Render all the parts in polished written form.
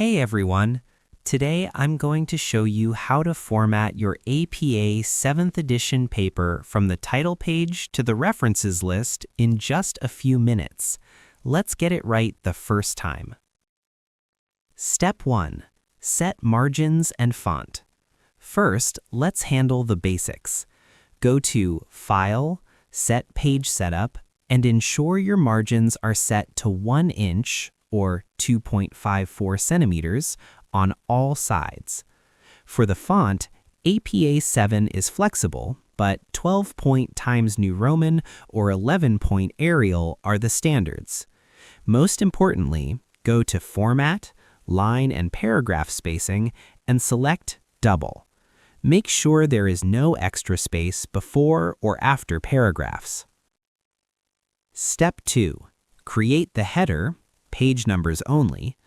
Hey everyone! Today I'm going to show you how to format your APA 7th edition paper from the title page to the references list in just a few minutes. Let's get it right the first time. Step 1. Set margins and font. First, let's handle the basics. Go to File, Set Page Setup, and ensure your margins are set to 1 inch or 2.54 centimeters on all sides. For the font, APA 7 is flexible, but 12-point Times New Roman or 11-point Arial are the standards. Most importantly, go to Format, Line and Paragraph Spacing, and select Double. Make sure there is no extra space before or after paragraphs. Step 2. Create the header, page numbers only.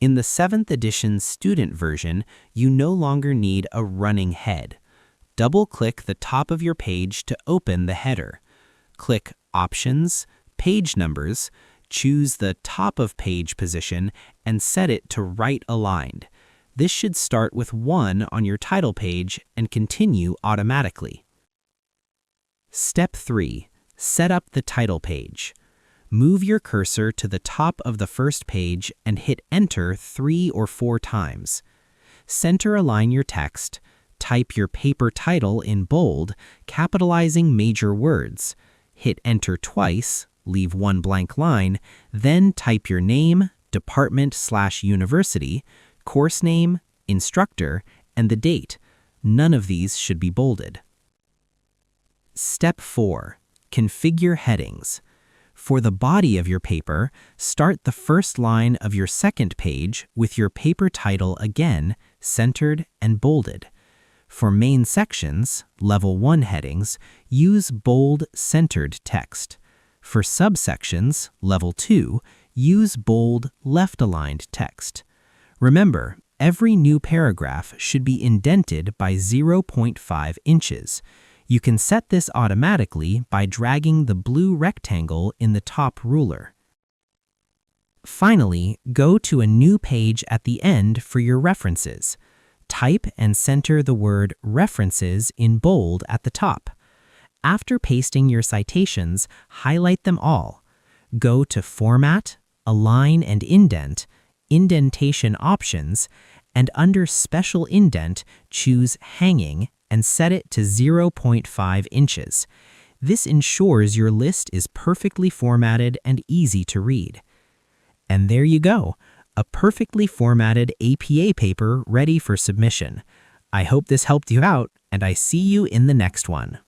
In the 7th edition student version, you no longer need a running head. Double-click the top of your page to open the header. Click Options, Page Numbers, choose the top of page position, and set it to right aligned. This should start with 1 on your title page and continue automatically. Step 3. Set up the title page. Move your cursor to the top of the first page and hit Enter 3 or 4 times. Center align your text, type your paper title in bold, capitalizing major words. Hit Enter twice, leave 1 blank line, then type your name, department/university, course name, instructor, and the date. None of these should be bolded. Step 4. Configure headings. For the body of your paper, start the first line of your second page with your paper title again, centered and bolded. For main sections, Level 1 headings, use bold centered text. For subsections, Level 2, use bold left-aligned text. Remember, every new paragraph should be indented by 0.5 inches. You can set this automatically by dragging the blue rectangle in the top ruler. Finally, go to a new page at the end for your references. Type and center the word References in bold at the top. After pasting your citations, highlight them all. Go to Format, Align and Indent, Indentation Options, and under Special Indent, choose Hanging and set it to 0.5 inches. This ensures your list is perfectly formatted and easy to read. And there you go, a perfectly formatted APA paper ready for submission. I hope this helped you out, and I see you in the next one.